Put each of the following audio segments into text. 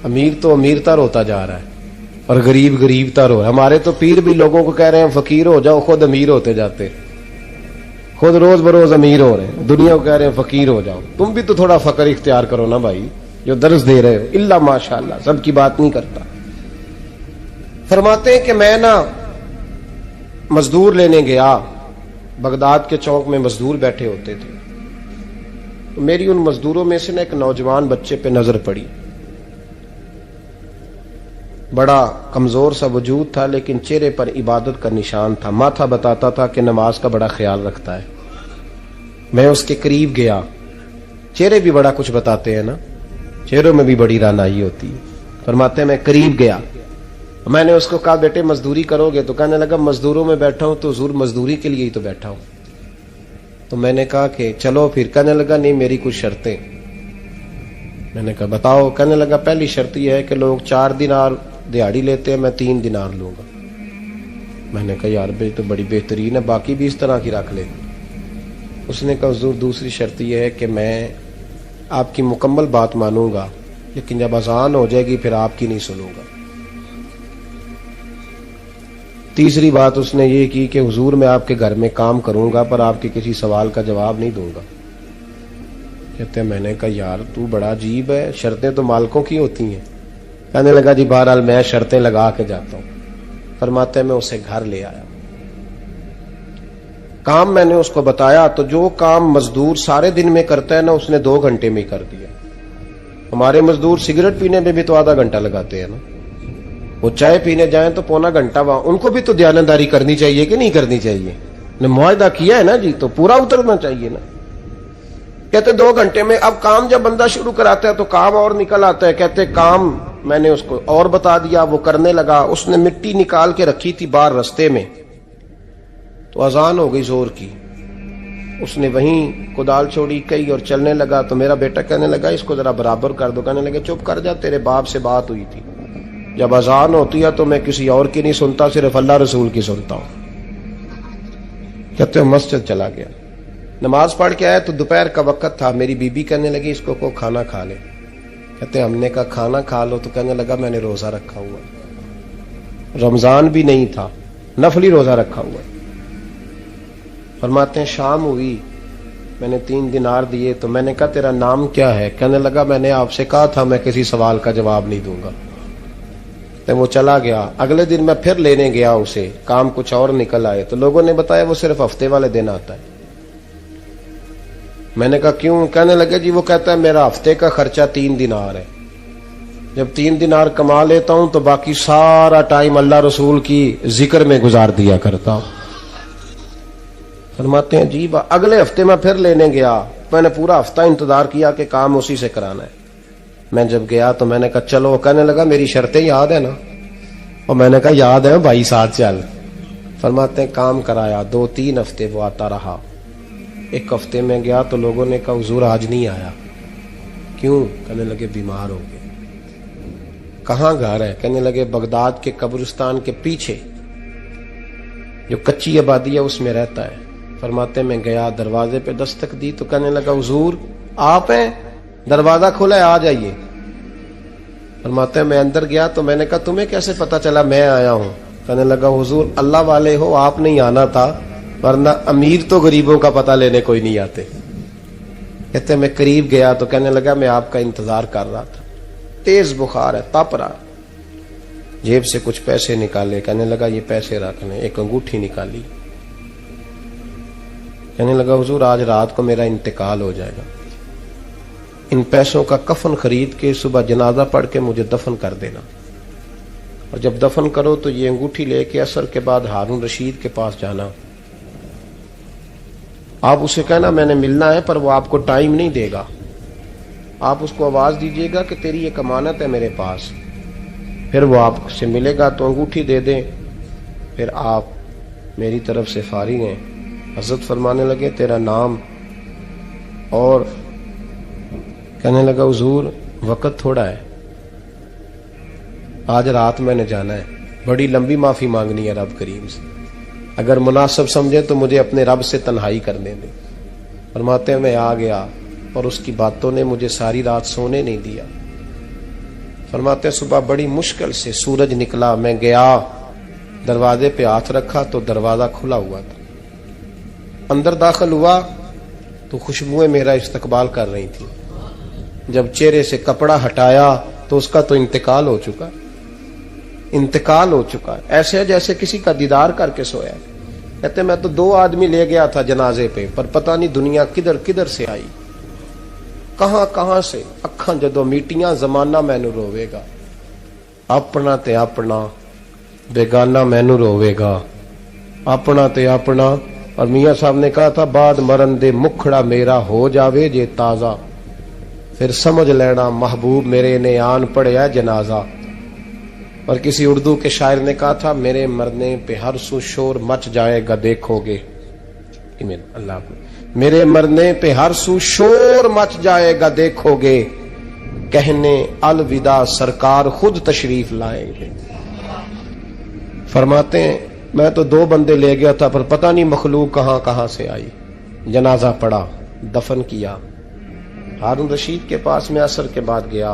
امیر تو امیر تر ہوتا جا رہا ہے اور غریب غریب تر ہو رہا ہے. ہمارے تو پیر بھی لوگوں کو کہہ رہے ہیں فقیر ہو جاؤ، خود امیر ہوتے جاتے، خود روز بروز امیر ہو رہے ہیں، دنیا کو کہہ رہے ہیں فقیر ہو جاؤ. تم بھی تو تھوڑا فقر اختیار کرو نا بھائی جو درس دے رہے ہو. الا ماشاءاللہ، سب کی بات نہیں کرتا. فرماتے ہیں کہ میں نا مزدور لینے گیا، بغداد کے چوک میں مزدور بیٹھے ہوتے تھے. میری ان مزدوروں میں سے نا ایک نوجوان بچے پہ نظر پڑی. بڑا کمزور سا وجود تھا لیکن چہرے پر عبادت کا نشان تھا. ماتھا بتاتا تھا کہ نماز کا بڑا خیال رکھتا ہے. میں اس کے قریب گیا. چہرے بھی بڑا کچھ بتاتے ہیں نا، چہروں میں بھی بڑی رانائی ہوتی ہے. فرماتے ہیں میں قریب گیا، میں نے اس کو کہا بیٹے مزدوری کرو گے؟ تو کہنے لگا مزدوروں میں بیٹھا ہوں تو حضور مزدوری کے لیے ہی تو بیٹھا ہوں. تو میں نے کہا کہ چلو پھر. کہنے لگا نہیں میری کچھ شرطیں. میں نے کہا بتاؤ. کہنے لگا پہلی شرط یہ ہے کہ لوگ 4 دینار دیہاڑی لیتے ہیں، میں 3 دینار لوں گا. میں نے کہا یار بھائی تو بڑی بہترین ہے، باقی بھی اس طرح کی رکھ لیں. اس نے کہا حضور دوسری شرط یہ ہے کہ میں آپ کی مکمل بات مانوں گا لیکن جب اذان ہو جائے گی پھر آپ کی نہیں سنوں گا. تیسری بات اس نے یہ کی کہ حضور میں آپ کے گھر میں کام کروں گا پر آپ کے کسی سوال کا جواب نہیں دوں گا. کہتے ہیں میں نے کہا یار تو بڑا عجیب ہے، شرطیں تو مالکوں کی ہوتی ہیں. کہنے لگا جی بہرحال میں شرطیں لگا کے جاتا ہوں. فرماتے ہیں میں اسے گھر لے آیا. کام میں نے اس کو بتایا تو جو کام مزدور سارے دن میں کرتا ہے نا اس نے 2 گھنٹے میں کر دیا. ہمارے مزدور سگریٹ پینے میں بھی تو آدھا گھنٹہ لگاتے ہیں نا، وہ چائے پینے جائیں تو پونا گھنٹہ وہاں. ان کو بھی تو دیانتداری کرنی چاہیے کہ نہیں کرنی چاہیے؟ نے معاہدہ کیا ہے نا جی تو پورا اترنا چاہیے نا. کہتے 2 گھنٹے میں. اب کام جب بندہ شروع کراتا ہے تو کام اور نکل آتا ہے. کہتے کام میں نے اس کو اور بتا دیا، وہ کرنے لگا. اس نے مٹی نکال کے رکھی تھی باہر رستے میں، تو اذان ہو گئی زور کی. اس نے وہیں کدال چھوڑی کئی اور چلنے لگا. تو میرا بیٹا کہنے لگا اس کو ذرا برابر کر دو. کہنے لگا چپ کر جا، تیرے باپ سے بات ہوئی تھی، جب اذان ہوتی ہے تو میں کسی اور کی نہیں سنتا، صرف اللہ رسول کی سنتا ہوں. کہتے ہیں مسجد چلا گیا، نماز پڑھ کے آیا تو دوپہر کا وقت تھا. میری بیوی کہنے لگی اس کو کھانا کھا لے. کہتے ہیں ہم نے کہا کھانا کھا لو. تو کہنے لگا میں نے روزہ رکھا ہوا، رمضان بھی نہیں تھا، نفلی روزہ رکھا ہوا. فرماتے ہیں شام ہوئی، میں نے 3 دینار دیے. تو میں نے کہا تیرا نام کیا ہے؟ کہنے لگا میں نے آپ سے کہا تھا میں کسی سوال کا جواب نہیں دوں گا. تو وہ چلا گیا. اگلے دن میں پھر لینے گیا اسے، کام کچھ اور نکل آئے. تو لوگوں نے بتایا وہ صرف ہفتے والے دن آتا ہے. میں نے کہا کیوں؟ کہنے لگے جی وہ کہتا ہے میرا ہفتے کا خرچہ 3 دینار ہے، جب 3 دینار کما لیتا ہوں تو باقی سارا ٹائم اللہ رسول کی ذکر میں گزار دیا کرتا ہوں. فرماتے ہیں جی اگلے ہفتے میں پھر لینے گیا. میں نے پورا ہفتہ انتظار کیا کہ کام اسی سے کرانا ہے. میں جب گیا تو میں نے کہا چلو. کہنے لگا میری شرطیں یاد ہے نا؟ اور میں نے کہا یاد ہے بھائی ساتھ چل. فرماتے ہیں کام کرایا. 2-3 ہفتے وہ آتا رہا. ایک ہفتے میں گیا تو لوگوں نے کہا حضور آج نہیں آیا. کیوں؟ کہنے لگے بیمار ہو گئے. کہاں گھر ہے؟ کہنے لگے بغداد کے قبرستان کے پیچھے جو کچی آبادی ہے اس میں رہتا ہے. فرماتے میں گیا، دروازے پہ دستک دی تو کہنے لگا حضور آپ ہیں؟ دروازہ کھلا ہے آ جائیے. فرماتے ہیں میں اندر گیا تو میں نے کہا تمہیں کیسے پتا چلا میں آیا ہوں؟ کہنے لگا حضور اللہ والے ہو آپ نہیں آنا تھا، ورنہ امیر تو غریبوں کا پتہ لینے کوئی نہیں آتے. کہتے میں قریب گیا تو کہنے لگا میں آپ کا انتظار کر رہا تھا، تیز بخار ہے تپ رہا. جیب سے کچھ پیسے نکالے. کہنے لگا یہ پیسے رکھ لیں. ایک انگوٹھی نکالی. کہنے لگا حضور آج رات کو میرا انتقال ہو جائے گا، ان پیسوں کا کفن خرید کے صبح جنازہ پڑھ کے مجھے دفن کر دینا، اور جب دفن کرو تو یہ انگوٹھی لے کے عصر کے بعد ہارون رشید کے پاس جانا. آپ اسے کہنا میں نے ملنا ہے پر وہ آپ کو ٹائم نہیں دے گا. آپ اس کو آواز دیجئے گا کہ تیری ایک امانت ہے میرے پاس. پھر وہ آپ سے ملے گا تو انگوٹھی دے دیں، پھر آپ میری طرف سے فارغ ہیں. حضرت فرمانے لگے تیرا نام؟ اور کہنے لگا حضور وقت تھوڑا ہے، آج رات میں نے جانا ہے، بڑی لمبی معافی مانگنی ہے رب کریم سے، اگر مناسب سمجھے تو مجھے اپنے رب سے تنہائی کرنے دے. فرماتے ہیں میں آ گیا اور اس کی باتوں نے مجھے ساری رات سونے نہیں دیا. فرماتے ہیں صبح بڑی مشکل سے سورج نکلا، میں گیا دروازے پہ ہاتھ رکھا تو دروازہ کھلا ہوا تھا، اندر داخل ہوا تو خوشبوئیں میرا استقبال کر رہی تھی، جب چہرے سے کپڑا ہٹایا تو اس کا تو انتقال ہو چکا، انتقال ہو چکا، ایسے ہے جیسے کسی کا دیدار کر کے سویا ہے۔ کہتے میں تو 2 آدمی لے گیا تھا جنازے پہ، پر پتہ نہیں دنیا کدھر کدھر سے آئی، کہاں کہاں سے، اکھاں جدو میٹیاں زمانہ مینو روے گا، اپنا تے اپنا بیگانہ مینو روے گا، اپنا تے اپنا۔ اور میاں صاحب نے کہا تھا بعد مرن دے مکھڑا میرا ہو جاوے جے تازہ، پھر سمجھ لینا محبوب میرے نے آن پڑیا جنازہ۔ اور کسی اردو کے شاعر نے کہا تھا میرے مرنے پہ ہر سو شور مچ جائے گا دیکھو گے، اللہ میرے مرنے پہ ہر سو شور مچ جائے گا دیکھو گے، کہنے الوداع سرکار خود تشریف لائیں گے۔ فرماتے ہیں میں تو 2 بندے لے گیا تھا پر پتہ نہیں مخلوق کہاں کہاں سے آئی، جنازہ پڑا، دفن کیا۔ ہارون رشید کے پاس میں عصر کے بعد گیا،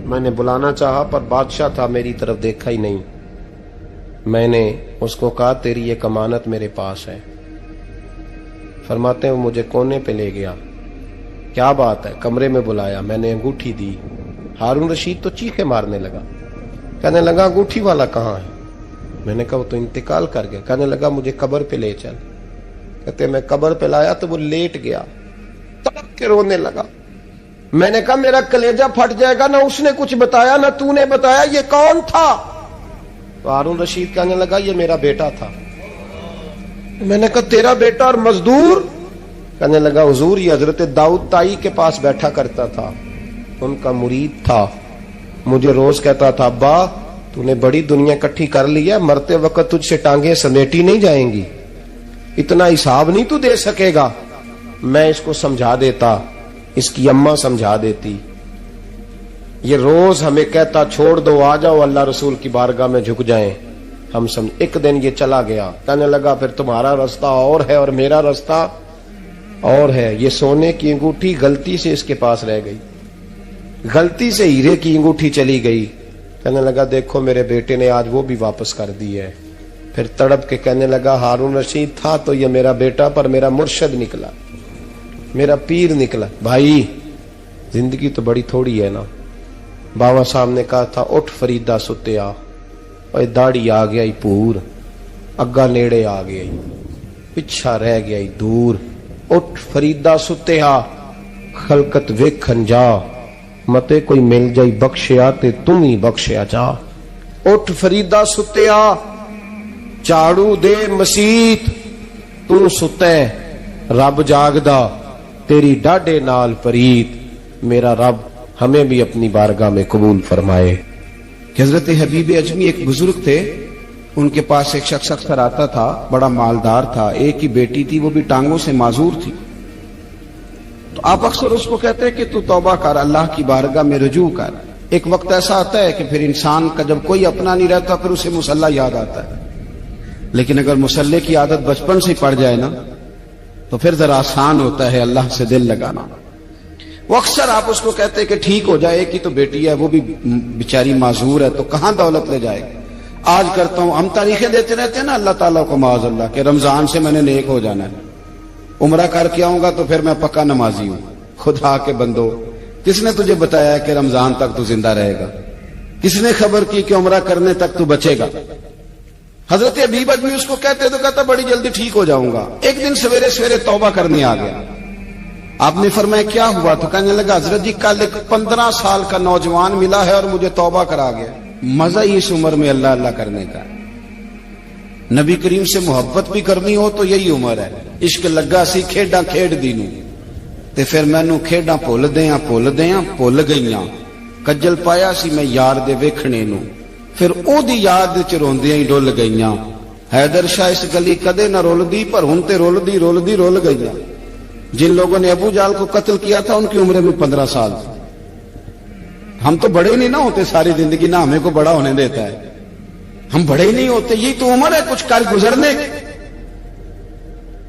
میں نے بلانا چاہا پر بادشاہ تھا، میری طرف دیکھا ہی نہیں۔ میں نے اس کو کہا تیری ایک امانت میرے پاس ہے۔ فرماتے ہیں وہ مجھے کونے پہ لے گیا، کیا بات ہے، کمرے میں بلایا، میں نے انگوٹھی دی۔ ہارون رشید تو چیخے مارنے لگا، کہنے لگا انگوٹھی والا کہاں ہے؟ میں نے کہا وہ تو انتقال کر گیا۔ کہنے لگا مجھے قبر پہ لے چل۔ کہتے میں قبر پہ لایا تو وہ لیٹ گیا، تڑپ کے رونے لگا۔ میں نے کہا میرا کلیجہ پھٹ جائے گا، نہ اس نے کچھ بتایا نہ تو نے بتایا، یہ کون تھا؟ تو ہارون رشید کہنے لگا یہ میرا بیٹا تھا۔ میں نے کہا تیرا بیٹا اور مزدور؟ کہنے لگا حضور یہ حضرت داؤد تائی کے پاس بیٹھا کرتا تھا، ان کا مرید تھا، مجھے روز کہتا تھا ابا تو نے بڑی دنیا اکٹھی کر لی ہے، مرتے وقت تجھ سے ٹانگیں سمیٹی نہیں جائیں گی، اتنا حساب نہیں تو دے سکے گا۔ میں اس کو سمجھا دیتا، اس کی اماں سمجھا دیتی، یہ روز ہمیں کہتا چھوڑ دو آ جاؤ اللہ رسول کی بارگاہ میں جھک جائیں، ہم سمجھ۔ ایک دن یہ چلا گیا، کہنے لگا پھر تمہارا رستہ اور ہے اور میرا رستہ اور ہے۔ یہ سونے کی انگوٹھی غلطی سے اس کے پاس رہ گئی، غلطی سے ہیرے کی انگوٹھی چلی گئی۔ کہنے لگا دیکھو میرے بیٹے نے آج وہ بھی واپس کر دی ہے۔ پھر تڑپ کے کہنے لگا ہارون رشید تھا تو یہ میرا بیٹا پر میرا مرشد نکلا، میرا پیر نکلا۔ بھائی زندگی تو بڑی تھوڑی ہے نا۔ بابا صاحب نے کہا تھا اٹھ فریدہ ستیا، اور داڑھی آ گیا پور، اگا نیڑے آ گیا پچھا رہ گیا دور۔ اٹھ فریدہ ستیا خلقت ویکھن جا، متے کوئی مل جائی بخشیا تے تم ہی بخشیا جا۔ اٹھ فریدہ ستیا چاڑو دے مسیت، تو ستے رب جاگدا تیری ڈاڈے نال پریت۔ میرا رب ہمیں بھی اپنی بارگاہ میں قبول فرمائے۔ حضرت حبیب اجمی ایک بزرگ تھے، ان کے پاس ایک شخص اکثر آتا تھا، بڑا مالدار تھا، ایک ہی بیٹی تھی، وہ بھی ٹانگوں سے معذور تھی۔ تو آپ اکثر اس کو کہتے کہ تو توبہ کر، اللہ کی بارگاہ میں رجوع کر۔ ایک وقت ایسا آتا ہے کہ پھر انسان کا جب کوئی اپنا نہیں رہتا پھر اسے مصلی یاد آتا ہے، لیکن اگر مصلی کی عادت بچپن سے پڑ جائے نا تو پھر ذرا آسان ہوتا ہے اللہ سے دل لگانا۔ وہ اکثر آپ اس کو کہتے کہ ٹھیک ہو جائے، ایک ہی تو بیٹی ہے، وہ بھی بیچاری معذور ہے، تو کہاں دولت لے جائے گی۔ آج کرتا ہوں، ہم تاریخیں دیتے رہتے ہیں نا اللہ تعالیٰ کو معاذ اللہ کہ رمضان سے میں نے نیک ہو جانا ہے، عمرہ کر کے آؤں گا تو پھر میں پکا نمازی ہوں۔ خدا کے بندو، کس نے تجھے بتایا کہ رمضان تک تو زندہ رہے گا؟ کس نے خبر کی کہ عمرہ کرنے تک تو بچے گا؟ حضرت حبیب اجمی اس کو کہتے تو کہتا بڑی جلدی ٹھیک ہو جاؤں گا۔ ایک دن سویرے سویرے توبہ کرنے آ گیا۔ آپ نے فرمایا کیا ہوا؟ تو کہنے لگا حضرت جی کل ایک 15 سال کا نوجوان ملا ہے اور مجھے توبہ کرا گیا۔ مزہ ہی اس عمر میں اللہ اللہ کرنے کا، نبی کریم سے محبت بھی کرنی ہو تو یہی عمر ہے۔ عشق لگا سی کھیڈاں کھیڈ دی نوں تے پھر مینوں کھیڈاں بھول گئیاں، کجل پایا سی میں یار دے ویکھنے نوں، پھر او دی یاد وچ روندیاں ہی ڈل گئیاں۔ حیدر شاہ اس گلی کدے نہ رولدی پر ہن تے رول گئیاں۔ جن لوگوں نے ابو جال کو قتل کیا تھا ان کی عمر میں 15 سال تھی۔ ہم تو بڑے نہیں نہ ہوتے ساری زندگی، نہ ہمیں کو بڑا ہونے دیتا ہے، ہم بڑے ہی نہیں ہوتے، یہی تو عمر ہے کچھ کر گزرنے کی۔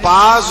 5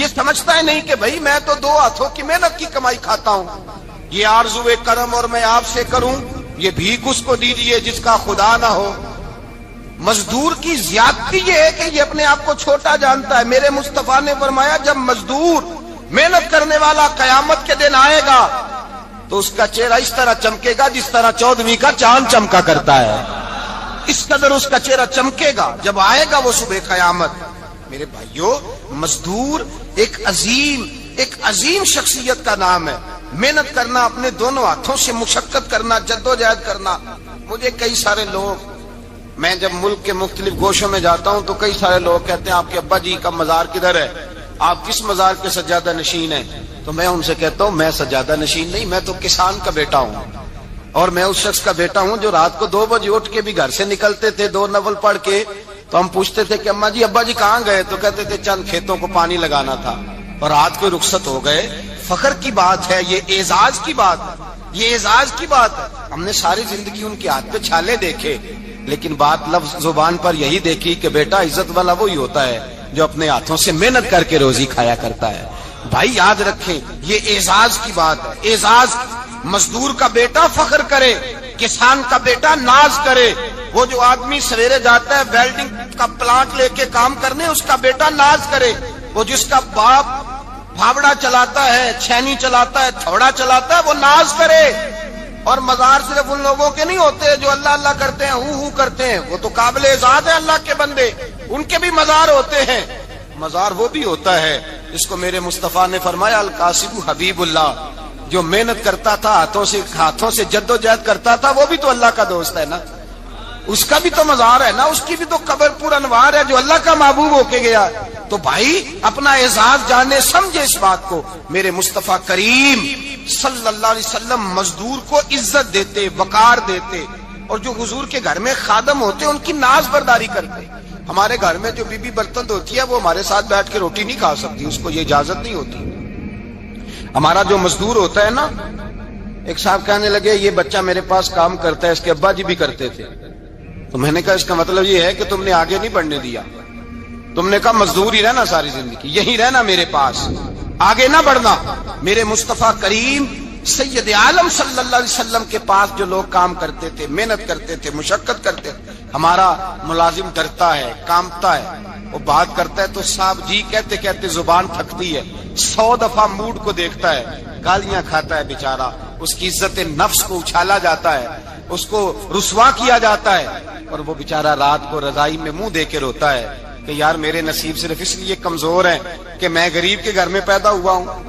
یہ سمجھتا ہے نہیں کہ بھائی میں تو دو ہاتھوں کی محنت کی کمائی کھاتا ہوں، یہ آرزو کرم اور میں آپ سے کروں، یہ بھیک اس کو دیجیے جس کا خدا نہ ہو۔ مزدور کی زیادتی یہ ہے کہ یہ اپنے آپ کو چھوٹا جانتا ہے۔ میرے مصطفیٰ نے فرمایا جب مزدور محنت کرنے والا قیامت کے دن آئے گا تو اس کا چہرہ اس طرح چمکے گا جس طرح 14ویں کا چاند چمکا کرتا ہے، اس قدر اس کا چہرہ چمکے گا جب آئے گا وہ صبح قیامت۔ میرے بھائیوں، مزدور ایک عظیم شخصیت کا نام ہے۔ محنت کرنا، اپنے دونوں ہاتھوں سے مشقت کرنا، جدوجہد کرنا۔ مجھے کئی سارے لوگ، میں جب ملک کے مختلف گوشوں میں جاتا ہوں تو کئی سارے لوگ کہتے ہیں آپ کے ابا جی کا مزار کدھر ہے، آپ کس مزار کے سجادہ نشین ہیں؟ تو میں ان سے کہتا ہوں میں سجادہ نشین نہیں، میں تو کسان کا بیٹا ہوں، اور میں اس شخص کا بیٹا ہوں جو رات کو 2 بجے اٹھ کے بھی گھر سے نکلتے تھے 2 نفل پڑھ کے، تو ہم پوچھتے تھے کہ اماں جی ابا جی کہاں گئے؟ تو کہتے تھے چند کھیتوں کو پانی لگانا تھا، اور رات کو رخصت ہو گئے۔ فخر کی بات ہے، یہ اعزاز کی بات ہے، یہ اعزاز کی بات ہے۔ ہم نے ساری زندگی ان کے ہاتھ پہ چھالے دیکھے، لیکن بات لفظ زبان پر یہی دیکھی کہ بیٹا عزت والا وہی ہوتا ہے جو اپنے ہاتھوں سے محنت کر کے روزی کھایا کرتا ہے۔ بھائی یاد رکھیں یہ اعزاز کی بات ہے، اعزاز۔ مزدور کا بیٹا فخر کرے، کسان کا بیٹا ناز کرے۔ وہ جو آدمی سویرے جاتا ہے ویلڈنگ کا پلانٹ لے کے کام کرنے، اس کا بیٹا ناز کرے۔ وہ جس کا باپ بھاوڑا چلاتا ہے، چھینی چلاتا ہے، تھوڑا چلاتا ہے، وہ ناز کرے۔ اور مزار صرف ان لوگوں کے نہیں ہوتے جو اللہ اللہ کرتے ہیں، ہو کرتے ہیں، وہ تو قابل اعزاز ہے اللہ کے بندے، ان کے بھی مزار ہوتے ہیں۔ مزار وہ بھی ہوتا ہے جس کو میرے مصطفیٰ نے فرمایا القاسم حبیب اللہ، جو محنت کرتا تھا، ہاتھوں سے جدوجہد کرتا تھا، وہ بھی تو اللہ کا دوست ہے نا، اس کا بھی تو مزار ہے نا، اس کی بھی تو قبر پر انوار ہے جو اللہ کا محبوب ہو کے گیا۔ تو بھائی اپنا اعزاز جانے سمجھے اس بات کو۔ میرے مصطفیٰ کریم صلی اللہ علیہ وسلم مزدور کو عزت دیتے، وقار دیتے، اور جو حضور کے گھر میں خادم ہوتے ان کی ناز برداری کرتے۔ ہمارے گھر میں جو بی بی برتن دھوتی ہے وہ ہمارے ساتھ بیٹھ کے روٹی نہیں کھا سکتی، اس کو یہ اجازت نہیں ہوتی۔ ہمارا جو مزدور ہوتا ہے نا، ایک صاحب کہنے لگے یہ بچہ میرے پاس کام کرتا ہے، اس کے ابا جی بھی کرتے تھے، تو میں نے کہا اس کا مطلب یہ ہے کہ تم نے آگے نہیں بڑھنے دیا، تم نے کہا مزدور ہی رہنا ساری زندگی، یہی رہنا میرے پاس، آگے نہ بڑھنا۔ میرے مصطفیٰ کریم سید عالم صلی اللہ علیہ وسلم کے پاس جو لوگ کام کرتے تھے، محنت کرتے تھے، مشقت کرتے تھے، ہمارا ملازم ڈرتا ہے، کامتا ہے، وہ بات کرتا ہے تو صاحب جی کہتے کہتے زبان تھکتی ہے، 100 دفعہ موڈ کو دیکھتا ہے، گالیاں کھاتا ہے بیچارہ، اس کی عزت نفس کو اچھالا جاتا ہے، اس کو رسوا کیا جاتا ہے، اور وہ بیچارہ رات کو رضائی میں منہ دے کے روتا ہے کہ یار میرے نصیب صرف اس لیے کمزور ہیں کہ میں غریب کے گھر میں پیدا ہوا ہوں۔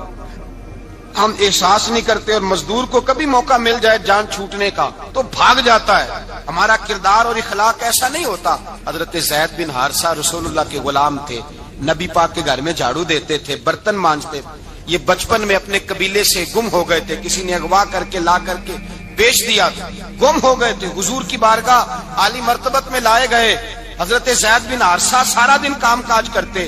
ہم احساس نہیں کرتے، اور مزدور کو کبھی موقع مل جائے جان چھوٹنے کا تو بھاگ جاتا ہے۔ ہمارا کردار اور اخلاق ایسا نہیں ہوتا۔ حضرت زید بن حارثہ رسول اللہ کے غلام تھے، نبی پاک کے گھر میں جھاڑو دیتے تھے، برتن مانجتے تھے۔ یہ بچپن میں اپنے قبیلے سے گم ہو گئے تھے، کسی نے اغوا کر کے لا کر کے بیچ دیا تھا، گم ہو گئے تھے، حضور کی بارگاہ عالی مرتبت میں لائے گئے۔ حضرت زید بن حارثہ سارا دن کام کاج کرتے،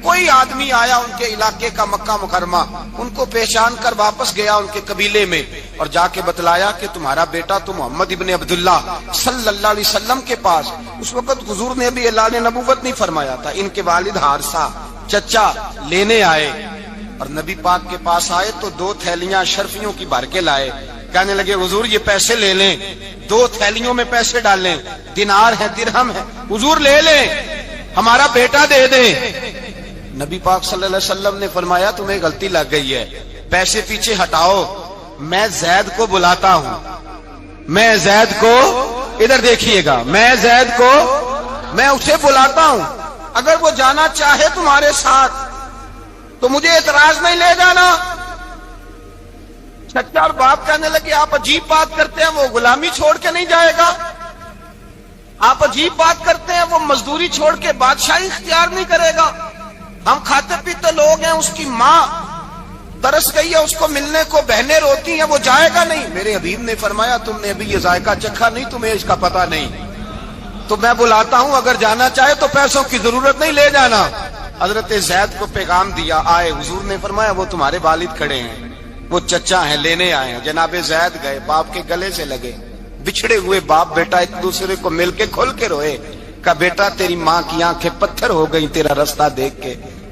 کوئی آدمی آیا ان کے علاقے کا مکہ مکرمہ، ان کو پہچان کر واپس گیا ان کے قبیلے میں اور جا کے بتلایا کہ تمہارا بیٹا تو محمد ابن عبداللہ صلی اللہ علیہ وسلم کے پاس، اس وقت حضور نے بھی اعلان نبوت نہیں فرمایا تھا، ان کے والد حارثہ چچا لینے آئے، اور نبی پاک کے پاس آئے تو 2 تھیلیاں شرفیوں کی بھر کے لائے، کہنے لگے حضور یہ پیسے لے لیں، 2 تھیلیوں میں پیسے ڈالیں، دینار ہے درہم ہے، حضور لے لیں، ہمارا بیٹا دے دیں۔ نبی پاک صلی اللہ علیہ وسلم نے فرمایا تمہیں غلطی لگ گئی ہے، پیسے پیچھے ہٹاؤ، میں زید کو بلاتا ہوں، میں زید کو، ادھر دیکھیے گا، میں زید کو، میں اسے بلاتا ہوں، اگر وہ جانا چاہے تمہارے ساتھ تو مجھے اعتراض نہیں لے جانا۔ چچا اور باپ کہنے لگے آپ عجیب بات کرتے ہیں، وہ غلامی چھوڑ کے نہیں جائے گا، آپ عجیب بات کرتے ہیں، وہ مزدوری چھوڑ کے بادشاہی اختیار نہیں کرے گا، ہم کھاتے پیتے لوگ ہیں، اس کی ماں ترس گئی ہے اس کو ملنے کو، بہنیں روتی ہیں، وہ جائے گا نہیں۔ میرے حبیب نے فرمایا تم نے ابھی یہ ذائقہ چکھا نہیں، تمہیں اس کا پتہ نہیں، تو میں بلاتا ہوں، اگر جانا چاہے تو پیسوں کی ضرورت نہیں، لے جانا۔ حضرت زید کو پیغام دیا، آئے، حضور نے فرمایا وہ تمہارے والد کھڑے ہیں، وہ چچا ہیں، لینے آئے ہیں۔ جناب زید گئے، باپ کے گلے سے لگے، بچھڑے ہوئے باپ بیٹا ایک دوسرے کو مل کے کھل کے روئے، کہا بیٹا تیری ماں کی آنکھیں پتھر ہو گئی تیرا رستہ دیکھ کے،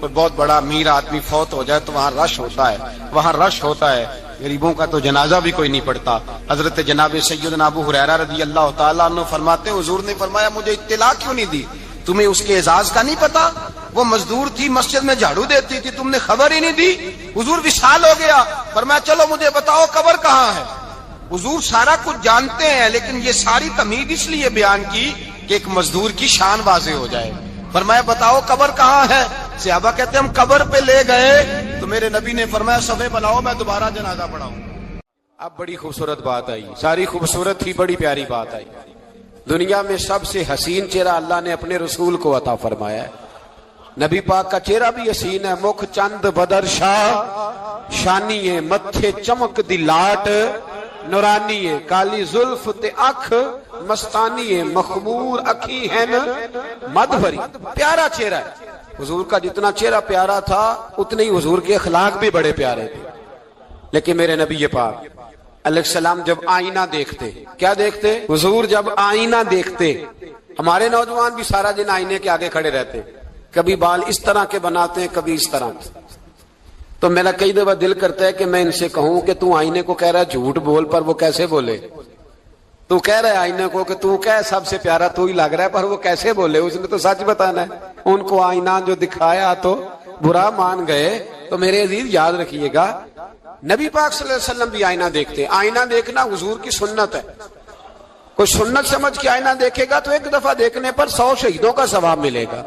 کوئی بہت بڑا امیر آدمی فوت ہو جائے تو وہاں رش ہوتا ہے، وہاں رش ہوتا ہے، غریبوں کا تو جنازہ بھی کوئی نہیں پڑتا۔ حضرت جناب سیدنا ابو ہریرہ رضی اللہ تعالیٰ عنہ فرماتے ہیں حضور نے فرمایا مجھے اطلاع کیوں نہیں دی؟ تمہیں اس کے اعزاز کا نہیں پتا؟ وہ مزدور تھی، مسجد میں جھاڑو دیتی تھی، تم نے خبر ہی نہیں دی؟ حضور وصال ہو گیا، فرمایا چلو مجھے بتاؤ قبر کہاں ہے؟ حضور سارا کچھ جانتے ہیں، لیکن یہ ساری تمہید اس لیے بیان کی کہ ایک مزدور کی شان واضح ہو جائے۔ فرمایا بتاؤ قبر کہاں ہے؟ صحابہ کہتے ہیں ہم قبر پہ لے گئے تو میرے نبی نے فرمایا صفے بناؤ میں دوبارہ جنازہ پڑھاؤں۔ اب بڑی خوبصورت بات آئی، ساری خوبصورت تھی، بڑی پیاری بات آئی۔ دنیا میں سب سے حسین چہرہ اللہ نے اپنے رسول کو عطا فرمایا ہے۔ نبی پاک کا چہرہ بھی حسین ہے، مکھ چند بدر شاہ شانی ہے، متھے چمک دی لاٹ نورانی ہے، کالی زلف تے اکھ مستانی ہے، مخمور اکھی ہے مد بھری۔ پیارا چہرہ ہے حضور کا، جتنا چہرہ پیارا تھا اتنے ہی حضور کے اخلاق بھی بڑے پیارے تھے۔ لیکن میرے نبی پاک علیہ السلام جب آئینہ دیکھتے، کیا دیکھتے؟ حضور جب آئینہ دیکھتے، ہمارے نوجوان بھی سارا دن آئینے کے آگے کھڑے رہتے، کبھی بال اس طرح کے بناتے ہیں کبھی اس طرح کے۔ تو میرا کئی دفعہ دل کرتا ہے کہ میں ان سے کہوں کہ تو آئینے کو کہہ رہا ہے جھوٹ بول، پر وہ کیسے بولے؟ تو کہہ رہا ہے آئینے کو کہ تو کہہ سب سے پیارا تو ہی لگ رہا ہے، پر وہ کیسے بولے؟ اس نے تو سچ بتانا ہے۔ ان کو آئینہ جو دکھایا تو برا مان گئے۔ تو میرے عزیز یاد رکھیے گا نبی پاک صلی اللہ علیہ وسلم بھی آئینہ دیکھتے۔ آئینہ دیکھنا حضور کی سنت ہے، کوئی سنت سمجھ کے آئینہ دیکھے گا تو ایک دفعہ دیکھنے پر 100 شہیدوں کا ثواب ملے گا۔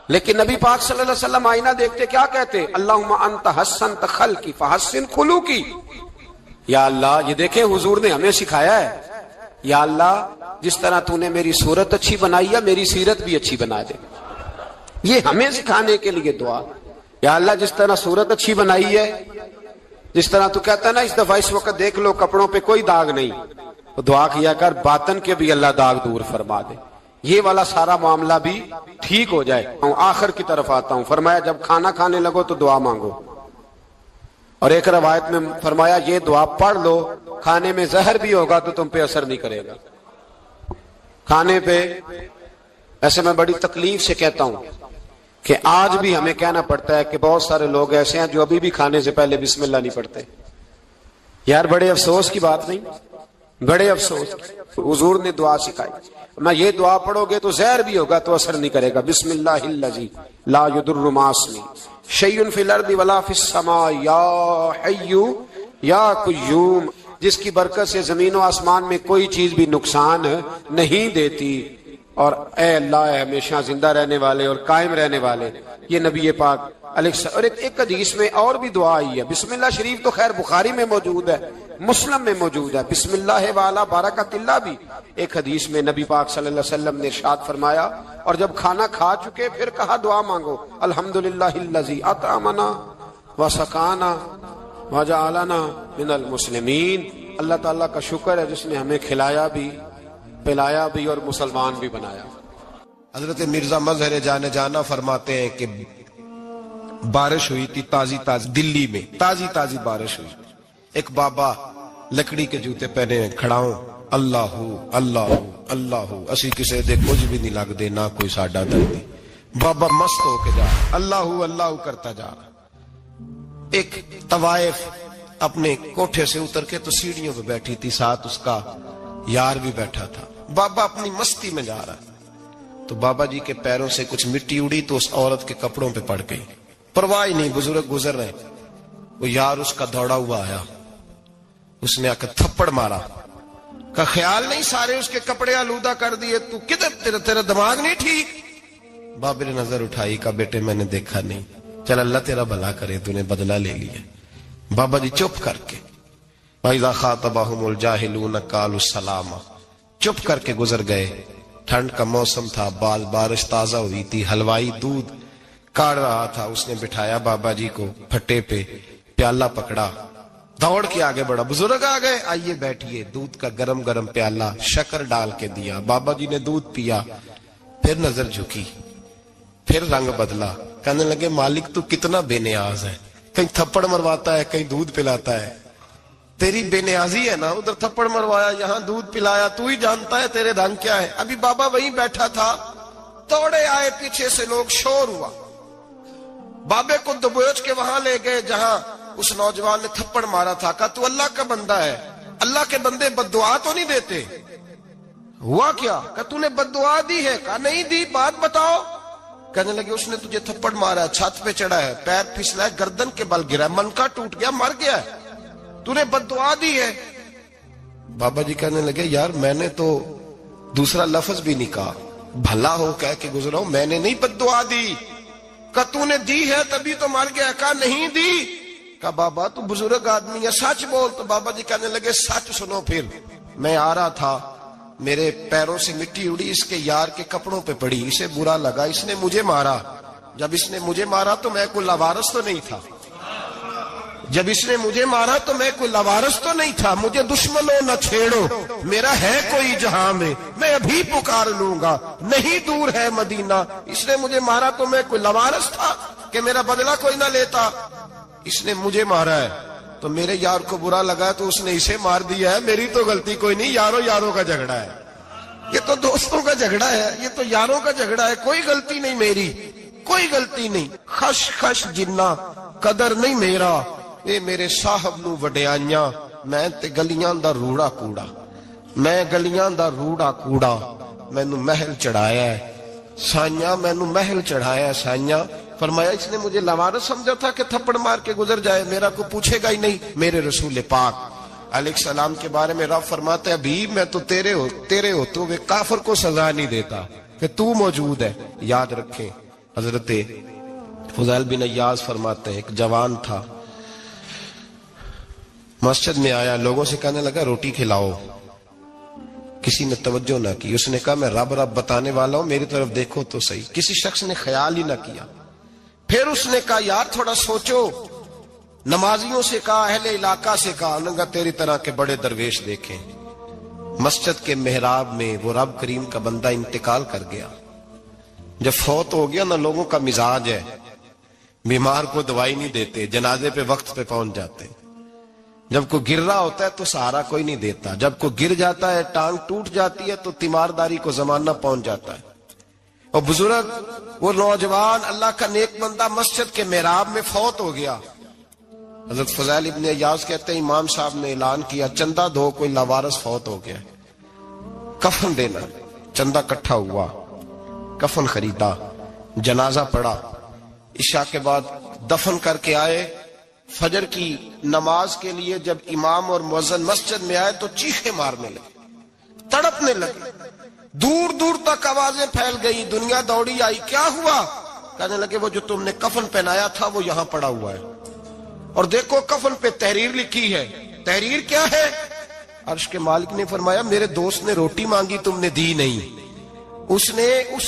لیکن نبی پاک صلی اللہ علیہ وسلم آئینہ دیکھتے کیا کہتے؟ اللہم انت حسنت خلقی فحسن خلوقی۔ یا اللہ، یہ دیکھیں حضور نے ہمیں سکھایا ہے، یا اللہ جس طرح تو نے میری صورت اچھی بنائی ہے میری سیرت بھی اچھی بنا دے۔ یہ ہمیں سکھانے کے لیے دعا، یا اللہ جس طرح صورت اچھی بنائی ہے، جس طرح تو کہتا ہے نا اس دفعہ اس وقت دیکھ لو کپڑوں پہ کوئی داغ نہیں، تو دعا کیا کر باطن کے بھی اللہ داغ دور فرما دے، یہ والا سارا معاملہ بھی ٹھیک ہو جائے۔ آخر کی طرف آتا ہوں، فرمایا جب کھانا کھانے لگو تو دعا مانگو، اور ایک روایت میں فرمایا یہ دعا پڑھ لو، کھانے میں زہر بھی ہوگا تو تم پہ اثر نہیں کرے گا۔ کھانے پہ ایسے میں بڑی تکلیف سے کہتا ہوں کہ آج بھی ہمیں کہنا پڑتا ہے کہ بہت سارے لوگ ایسے ہیں جو ابھی بھی کھانے سے پہلے بسم اللہ نہیں پڑھتے۔ یار بڑے افسوس کی بات نہیں، بڑے افسوس۔ حضور نے دعا سکھائی، میں یہ دعا پڑھو گے تو زہر بھی ہوگا تو اثر نہیں کرے گا۔ بسم اللہ الذی لا یضر مع اسمہ شیء فی الارض ولا فی السماء یا حی یا قیوم، جس کی برکت سے زمین و آسمان میں کوئی چیز بھی نقصان نہیں دیتی، اور اے اللہ اے ہمیشہ زندہ رہنے والے اور قائم رہنے والے۔ یہ نبی پاک علیہ السلام۔ اور ایک حدیث میں اور بھی دعا آئی ہے، بسم اللہ شریف تو خیر بخاری میں موجود ہے، مسلم میں موجود ہے، بسم اللہ وعلی برکت اللہ بھی ایک حدیث میں نبی پاک صلی اللہ علیہ وسلم نے ارشاد فرمایا۔ اور جب کھانا کھا چکے پھر کہا دعا مانگو، الحمدللہ الذی اطعمنا وسقانا وجعلنا من المسلمین۔ اللہ تعالیٰ کا شکر ہے جس نے ہمیں کھلایا بھی پلایا بھی اور مسلمان بھی بنایا۔ حضرت مرزا مظہر جانا فرماتے ہیں کہ بارش ہوئی تھی تازی دلی میں تازی بارش ہوئی، ایک بابا لکڑی کے جوتے پہنے کھڑا ہوں، اللہ اللہ اللہ، اسی کسے دے کچھ بھی نہیں لگ دے نہ کوئی ساڈا دردی۔ بابا مست ہو کے جا اللہ اللہ کرتا جا رہا۔ ایک طوائف اپنے کوٹھے سے اتر کے تو سیڑھیوں پہ بیٹھی تھی، ساتھ اس کا یار بھی بیٹھا تھا۔ بابا اپنی مستی میں جا رہا، تو بابا جی کے پیروں سے کچھ مٹی اڑی تو اس عورت کے کپڑوں پہ پڑ گئی، پرواہ نہیں، بزرگ گزر رہے، وہ یار اس کا دوڑا ہوا آیا، اس نے آ کر تھپڑ مارا، کا خیال نہیں سارے اس کے کپڑے آلودہ کر دیے، تو کدھر تیرا دماغ نہیں ٹھیک؟ بابے نے نظر اٹھائی، کہا بیٹے میں نے دیکھا نہیں، چل اللہ تیرا بھلا کرے، تو نے بدلہ لے لیا۔ بابا جی چپ کر کے وَإِذَا خَاطَبَهُمُ الْجَاهِلُونَ قَالُوا السَّلَامَ، چپ کر کے گزر گئے۔ ٹھنڈ کا موسم تھا، بارش تازہ ہوئی تھی، حلوائی دودھ کاڑ رہا تھا، اس نے بٹھایا بابا جی کو پھٹے پہ، پیالہ پکڑا، دوڑ کے آگے بڑھا، بزرگ آ گئے، آئیے بیٹھیے، دودھ کا گرم گرم پیالہ شکر ڈال کے دیا، بابا جی نے دودھ پیا، پھر نظر جھکی، پھر رنگ بدلا، کہنے لگے مالک تو کتنا بے نیاز ہے، کہیں تھپڑ مرواتا ہے کہیں دودھ پلاتا ہے، تیری بے نیازی ہے نا، ادھر تھپڑ مروایا یہاں دودھ پلایا، تو ہی جانتا ہے تیرے رنگ کیا ہے۔ ابھی بابا وہیں بیٹھا تھا، توڑے آئے پیچھے سے لوگ، شور ہوا، بابے کو دبوچ کے وہاں لے گئے جہاں اس نوجوان نے تھپڑ مارا تھا. کہا تو اللہ کا بندہ ہے, اللہ کے بندے بد دعا تو نہیں دیتے. ہوا کیا؟ کہ تو نے بد دعا دی ہے. کہا نہیں دی, بات بتاؤ. کہنے لگے اس نے تجھے تھپڑ مارا ہے, چھت پہ چڑھا ہے, پیر پھسلا ہے, گردن کے بل گرا ہے, منکا ٹوٹ گیا, مر گیا ہے, تو نے بد دعا دی ہے. بابا جی کہنے لگے یار میں نے تو دوسرا لفظ بھی نہیں کہا, بھلا ہو کہہ کے گزرا ہوں, میں نے نہیں بد دعا دی. کہ تو نے دی ہے تبھی تو مر گیا. کہا نہیں دی. کہا بابا تو بزرگ آدمی ہے, سچ بول. تو بابا جی کہنے لگے سچ سنو. پھر میں آ رہا تھا, میرے پیروں سے مٹی اڑی, اس کے یار کے کپڑوں پہ پڑی, اسے برا لگا, اس نے مجھے مارا. جب اس نے مجھے مارا تو میں کوئی لوارث تو نہیں تھا. جب اس نے مجھے مارا تو میں کوئی لوارث تو نہیں تھا. مجھے دشمنوں نہ چھیڑو, میرا ہے کوئی جہاں میں ابھی پکار لوں گا, نہیں دور ہے مدینہ. اس نے مجھے مارا تو میں کوئی لوارث تھا کہ میرا بدلہ کوئی نہ لیتا. اس نے مجھے مارا ہے تو میرے یار کو برا لگا تو اس نے اسے مار دیا ہے, میری تو غلطی کوئی نہیں. یاروں کا جھگڑا ہے, یہ تو دوستوں کا جھگڑا ہے, یہ تو یاروں کا جھگڑا ہے, کوئی غلطی نہیں میری, کوئی غلطی نہیں. خش خش جنہ قدر نہیں میرا, اے میرے صاحب نو وڈیائیاں, میں تے گلیاں دا روڑا کوڑا, میں گلیاں دا روڑا کوڑا, مینوں محل چڑھایا ہے سائیاں, مینوں محل چڑھایا ہے سائیاں. فرمایا اس نے مجھے لوارث سمجھا تھا کہ تھپڑ مار کے گزر جائے, میرا کو پوچھے گا ہی نہیں. میرے رسول پاک علیہ السلام کے بارے میں رب فرماتا ہے ابھی میں تو تیرے ہو تو وہ کافر کو سزا نہیں دیتا کہ تو موجود ہے. یاد رکھیں حضرت فضیل بن عیاض فرماتے ہیں ایک جوان تھا, مسجد میں آیا, لوگوں سے کہنے لگا روٹی کھلاؤ. کسی نے توجہ نہ کی. اس نے کہا میں رب بتانے والا ہوں, میری طرف دیکھو تو صحیح. کسی شخص نے خیال ہی نہ کیا. پھر اس نے کہا یار تھوڑا سوچو. نمازیوں سے کہا, اہل علاقہ سے کہا, انہوں تیری طرح کے بڑے درویش دیکھیں. مسجد کے محراب میں وہ رب کریم کا بندہ انتقال کر گیا. جب فوت ہو گیا نا, لوگوں کا مزاج ہے, بیمار کو دوائی نہیں دیتے, جنازے پہ وقت پہ پہنچ جاتے. جب کوئی گر رہا ہوتا ہے تو سہارا کوئی نہیں دیتا, جب کوئی گر جاتا ہے ٹانگ ٹوٹ جاتی ہے تو تیمارداری کو زمانہ پہنچ جاتا ہے. اور بزرگ وہ نوجوان اللہ کا نیک بندہ مسجد کے محراب میں فوت ہو گیا. حضرت فضیل ابن عیاض کہتے ہیں امام صاحب نے اعلان کیا چندہ دو, کوئی لاوارث فوت ہو گیا, کفن دینا. چندہ کٹھا ہوا, کفن خریدا, جنازہ پڑا, عشاء کے بعد دفن کر کے آئے. فجر کی نماز کے لیے جب امام اور مؤذن مسجد میں آئے تو چیخیں مارنے لگے, تڑپنے لگے, دور دور تک آوازیں پھیل گئی. دنیا دوڑی آئی, کیا ہوا؟ کہنے لگے وہ جو تم نے کفن پہنایا تھا وہ یہاں پڑا ہوا ہے, اور دیکھو کفن پہ تحریر لکھی ہے. تحریر کیا ہے؟ عرش کے مالک نے فرمایا میرے دوست نے روٹی مانگی تم نے دی نہیں, اس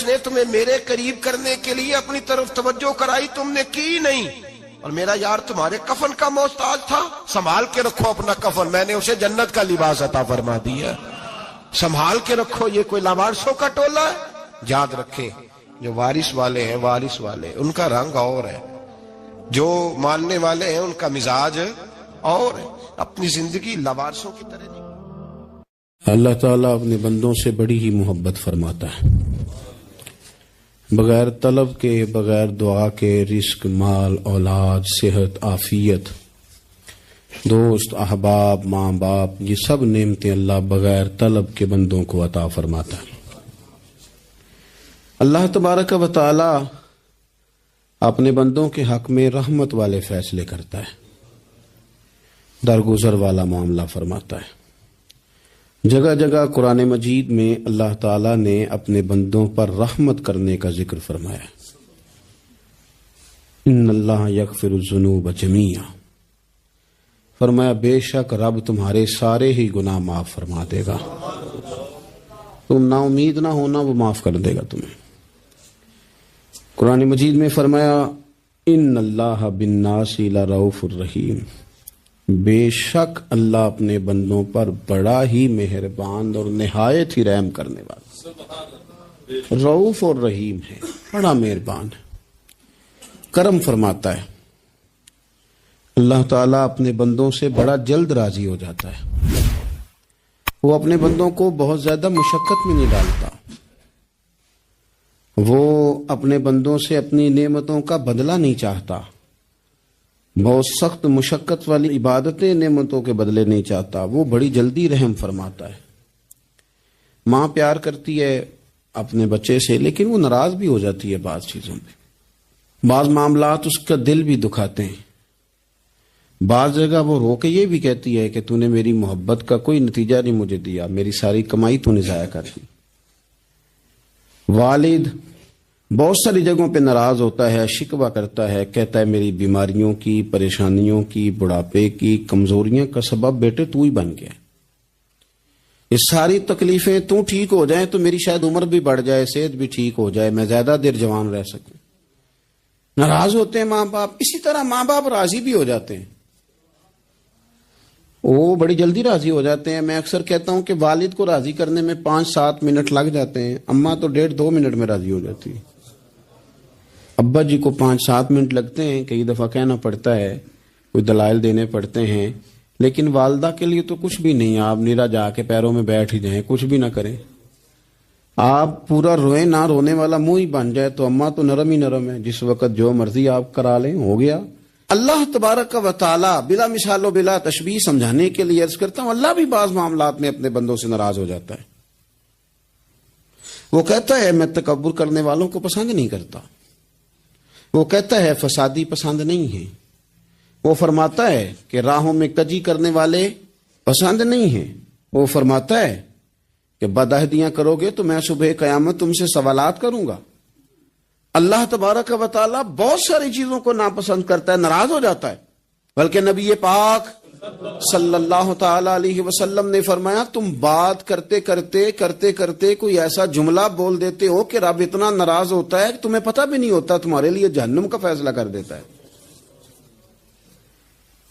نے تمہیں میرے قریب کرنے کے لیے اپنی طرف توجہ کرائی, تم نے کی نہیں. اور میرا یار تمہارے کفن کا محتاج تھا, سنبھال کے رکھو اپنا کفن, میں نے اسے جنت کا لباس عطا فرما دیا, سنبھال کے رکھو. یہ کوئی لاوارثوں کا ٹولہ ہے؟ یاد رکھیں جو وارث والے ہیں, وارث والے ان کا رنگ اور ہے, جو ماننے والے ہیں ان کا مزاج اور ہے. اپنی زندگی لاوارثوں کی طرح نہیں. اللہ تعالیٰ اپنے بندوں سے بڑی ہی محبت فرماتا ہے. بغیر طلب کے, بغیر دعا کے رزق, مال, اولاد, صحت, عافیت, دوست, احباب, ماں باپ, یہ سب نعمتیں اللہ بغیر طلب کے بندوں کو عطا فرماتا ہے. اللہ تبارک و تعالی اپنے بندوں کے حق میں رحمت والے فیصلے کرتا ہے, درگزر والا معاملہ فرماتا ہے. جگہ جگہ قرآن مجید میں اللہ تعالیٰ نے اپنے بندوں پر رحمت کرنے کا ذکر فرمایا. ان اللہ یغفر الذنوب جمیعا, فرمایا بے شک رب تمہارے سارے ہی گناہ معاف فرما دے گا. تم نا امید نہ ہونا, وہ معاف کر دے گا تمہیں. قرآن مجید میں فرمایا ان اللہ بالناس لرؤوف الرحیم, بے شک اللہ اپنے بندوں پر بڑا ہی مہربان اور نہایت ہی رحم کرنے والا, رؤوف اور رحیم ہے, بڑا مہربان ہے, کرم فرماتا ہے. اللہ تعالیٰ اپنے بندوں سے بڑا جلد راضی ہو جاتا ہے. وہ اپنے بندوں کو بہت زیادہ مشقت میں نہیں ڈالتا. وہ اپنے بندوں سے اپنی نعمتوں کا بدلہ نہیں چاہتا، بہت سخت مشقت والی عبادتیں نعمتوں کے بدلے نہیں چاہتا، وہ بڑی جلدی رحم فرماتا ہے۔ ماں پیار کرتی ہے اپنے بچے سے، لیکن وہ ناراض بھی ہو جاتی ہے بعض چیزوں میں، بعض معاملات اس کا دل بھی دکھاتے ہیں، بعض جگہ وہ رو کے یہ بھی کہتی ہے کہ تو نے میری محبت کا کوئی نتیجہ نہیں مجھے دیا، میری ساری کمائی تو نے ضائع کر دی۔ والد بہت ساری جگہوں پہ ناراض ہوتا ہے، شکوہ کرتا ہے، کہتا ہے میری بیماریوں کی، پریشانیوں کی، بڑھاپے کی، کمزوریاں کا سبب بیٹے تو ہی بن گیا۔ یہ ساری تکلیفیں تو ٹھیک ہو جائیں تو میری شاید عمر بھی بڑھ جائے، صحت بھی ٹھیک ہو جائے، میں زیادہ دیر جوان رہ سکوں۔ ناراض ہوتے ہیں ماں باپ، اسی طرح ماں باپ راضی بھی ہو جاتے ہیں، وہ بڑی جلدی راضی ہو جاتے ہیں۔ میں اکثر کہتا ہوں کہ والد کو راضی کرنے میں 5-7 منٹ لگ جاتے ہیں، اماں تو 1.5-2 منٹ میں راضی ہو جاتی ہے۔ ابا جی کو 5-7 منٹ لگتے ہیں، کئی دفعہ کہنا پڑتا ہے، کوئی دلائل دینے پڑتے ہیں، لیکن والدہ کے لیے تو کچھ بھی نہیں، آپ نیرا جا کے پیروں میں بیٹھ ہی جائیں، کچھ بھی نہ کریں، آپ پورا روئیں نہ، رونے والا منہ ہی بن جائے تو اماں تو نرم ہی نرم ہے، جس وقت جو مرضی آپ کرا لیں ہو گیا۔ اللہ تبارک و تعالی بلا مثال و بلا تشبیہ سمجھانے کے لیے عرض کرتا ہوں، اللہ بھی بعض معاملات میں اپنے بندوں سے ناراض ہو جاتا ہے۔ وہ کہتا ہے میں تکبر کرنے والوں کو پسند نہیں کرتا، وہ کہتا ہے فسادی پسند نہیں ہے، وہ فرماتا ہے کہ راہوں میں کجی کرنے والے پسند نہیں ہیں، وہ فرماتا ہے کہ بدعہدیاں کرو گے تو میں صبح قیامت تم سے سوالات کروں گا۔ اللہ تبارک و تعالیٰ بہت ساری چیزوں کو ناپسند کرتا ہے، ناراض ہو جاتا ہے، بلکہ نبی پاک صلی اللہ تعالی علیہ وسلم نے فرمایا تم بات کرتے کرتے کوئی ایسا جملہ بول دیتے ہو کہ رب اتنا ناراض ہوتا ہے کہ تمہیں پتہ بھی نہیں ہوتا، تمہارے لیے جہنم کا فیصلہ کر دیتا ہے۔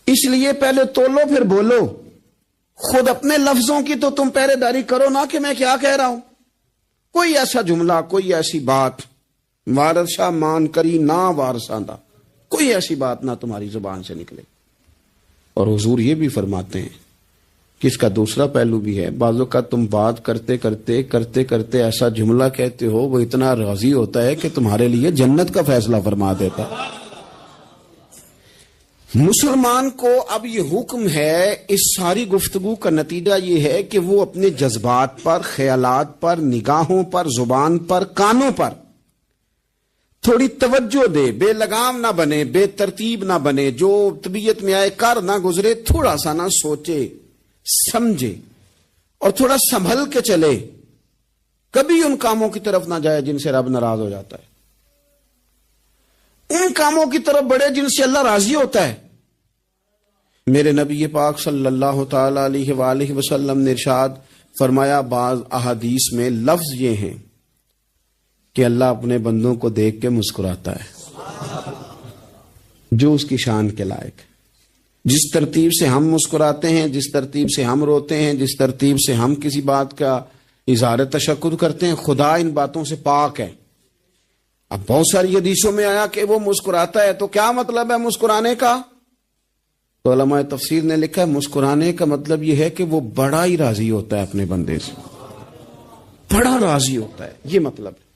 اس لیے پہلے تولو پھر بولو، خود اپنے لفظوں کی تو تم پہرے داری کرو نا کہ میں کیا کہہ رہا ہوں۔ کوئی ایسا جملہ، کوئی ایسی بات وارثہ مان کری نہ وارثاندہ، کوئی ایسی بات نہ تمہاری زبان سے نکلے۔ اور حضور یہ بھی فرماتے ہیں کہ اس کا دوسرا پہلو بھی ہے، بعض اوقات تم بات کرتے ایسا جملہ کہتے ہو وہ اتنا راضی ہوتا ہے کہ تمہارے لیے جنت کا فیصلہ فرما دیتا ہے۔ مسلمان کو اب یہ حکم ہے، اس ساری گفتگو کا نتیجہ یہ ہے کہ وہ اپنے جذبات پر، خیالات پر، نگاہوں پر، زبان پر، کانوں پر تھوڑی توجہ دے، بے لگام نہ بنے، بے ترتیب نہ بنے، جو طبیعت میں آئے کر نہ گزرے، تھوڑا سا نہ سوچے سمجھے اور تھوڑا سنبھل کے چلے، کبھی ان کاموں کی طرف نہ جائے جن سے رب ناراض ہو جاتا ہے، ان کاموں کی طرف بڑھے جن سے اللہ راضی ہوتا ہے۔ میرے نبی پاک صلی اللہ تعالی علیہ وآلہ وسلم نے ارشاد فرمایا، بعض احادیث میں لفظ یہ ہیں کہ اللہ اپنے بندوں کو دیکھ کے مسکراتا ہے جو اس کی شان کے لائق۔ جس ترتیب سے ہم مسکراتے ہیں، جس ترتیب سے ہم روتے ہیں، جس ترتیب سے ہم کسی بات کا اظہار تشکر کرتے ہیں، خدا ان باتوں سے پاک ہے۔ اب بہت ساری حدیثوں میں آیا کہ وہ مسکراتا ہے، تو کیا مطلب ہے مسکرانے کا؟ تو علماء تفسیر نے لکھا ہے مسکرانے کا مطلب یہ ہے کہ وہ بڑا ہی راضی ہوتا ہے اپنے بندے سے، بڑا راضی ہوتا ہے، یہ مطلب ہے۔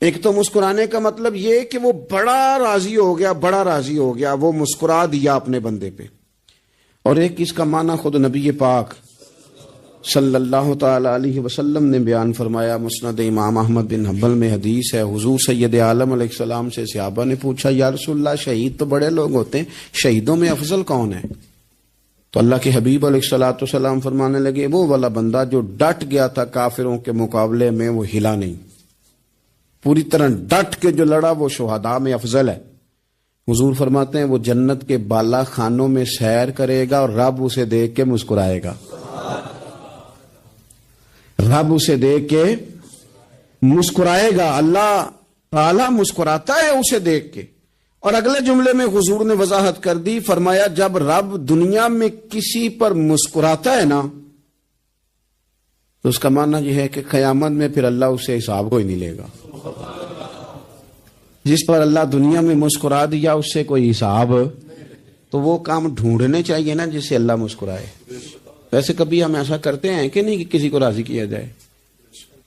ایک تو مسکرانے کا مطلب یہ کہ وہ بڑا راضی ہو گیا، وہ مسکرا دیا اپنے بندے پہ، اور ایک اس کا معنی خود نبی پاک صلی اللہ تعالی علیہ وسلم نے بیان فرمایا۔ مسند امام احمد بن حنبل میں حدیث ہے، حضور سید عالم علیہ السلام سے صحابہ نے پوچھا، یا رسول اللہ شہید تو بڑے لوگ ہوتے ہیں، شہیدوں میں افضل کون ہے؟ تو اللہ کے حبیب علیہ السلام فرمانے لگے، وہ والا بندہ جو ڈٹ گیا تھا کافروں کے مقابلے میں، وہ ہلا نہیں، پوری طرح ڈٹ کے جو لڑا وہ شہداء میں افضل ہے۔ حضور فرماتے ہیں وہ جنت کے بالا خانوں میں سیر کرے گا اور رب اسے دیکھ کے مسکرائے گا، رب اسے دیکھ کے مسکرائے گا، اللہ تعالی مسکراتا ہے اسے دیکھ کے۔ اور اگلے جملے میں حضور نے وضاحت کر دی، فرمایا جب رب دنیا میں کسی پر مسکراتا ہے نا تو اس کا معنی یہ ہے کہ قیامت میں پھر اللہ اسے حساب کو ہی نہیں لے گا۔ جس پر اللہ دنیا میں مسکرا دیا اس سے کوئی حساب، تو وہ کام ڈھونڈنے چاہیے نا جس سے اللہ مسکرائے۔ ویسے کبھی ہم ایسا کرتے ہیں کہ نہیں کہ کسی کو راضی کیا جائے؟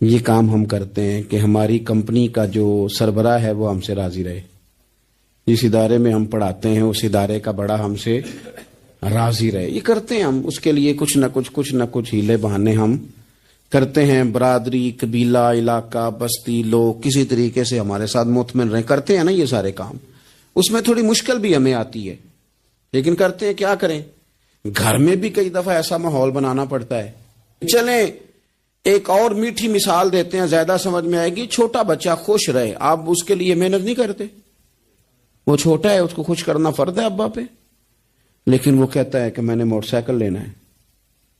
یہ کام ہم کرتے ہیں کہ ہماری کمپنی کا جو سربراہ ہے وہ ہم سے راضی رہے. جس ادارے میں ہم پڑھاتے ہیں اس ادارے کا بڑا ہم سے راضی رہے. یہ کرتے ہیں ہم. اس کے لیے کچھ نہ کچھ ہیلے بہانے ہم کرتے ہیں. برادری، قبیلہ، علاقہ، بستی، لوگ کسی طریقے سے ہمارے ساتھ مطمئن رہیں. کرتے ہیں نا یہ سارے کام. اس میں تھوڑی مشکل بھی ہمیں آتی ہے لیکن کرتے ہیں. کیا کریں؟ گھر میں بھی کئی دفعہ ایسا ماحول بنانا پڑتا ہے. چلیں ایک اور میٹھی مثال دیتے ہیں، زیادہ سمجھ میں آئے گی. چھوٹا بچہ خوش رہے، آپ اس کے لیے محنت نہیں کرتے. وہ چھوٹا ہے، اس کو خوش کرنا فرض ہے ابا پہ. لیکن وہ کہتا ہے کہ میں نے موٹر سائیکل لینا ہے.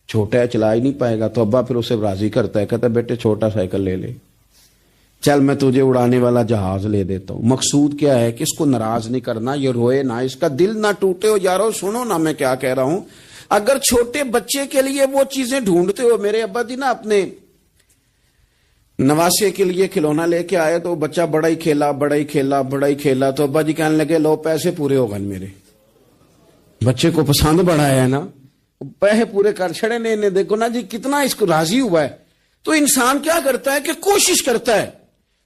چھوٹا ہے، چلا ہی نہیں پائے گا، تو ابا پھر اسے راضی کرتا ہے، کہتا ہے بیٹے چھوٹا سائیکل لے لے، چل میں تجھے اڑانے والا جہاز لے دیتا ہوں. مقصود کیا ہے کہ اس کو ناراض نہیں کرنا، یہ روئے نہ، اس کا دل نہ ٹوٹے. ہو یارو سنو نا میں کیا کہہ رہا ہوں. اگر چھوٹے بچے کے لیے وہ چیزیں ڈھونڈتے ہو، میرے ابا جی نا اپنے نواسے کے لیے کھلونا لے کے آئے تو بچہ بڑا ہی کھیلا تو ابا جی کہنے لگے لو پیسے پورے ہو گئے. میرے بچے کو پسند بڑا ہے نا، پیسے پورے کر چھڑے نے. دیکھو نا جی کتنا اس کو راضی ہوا ہے. تو انسان کیا کرتا ہے کہ کوشش کرتا ہے.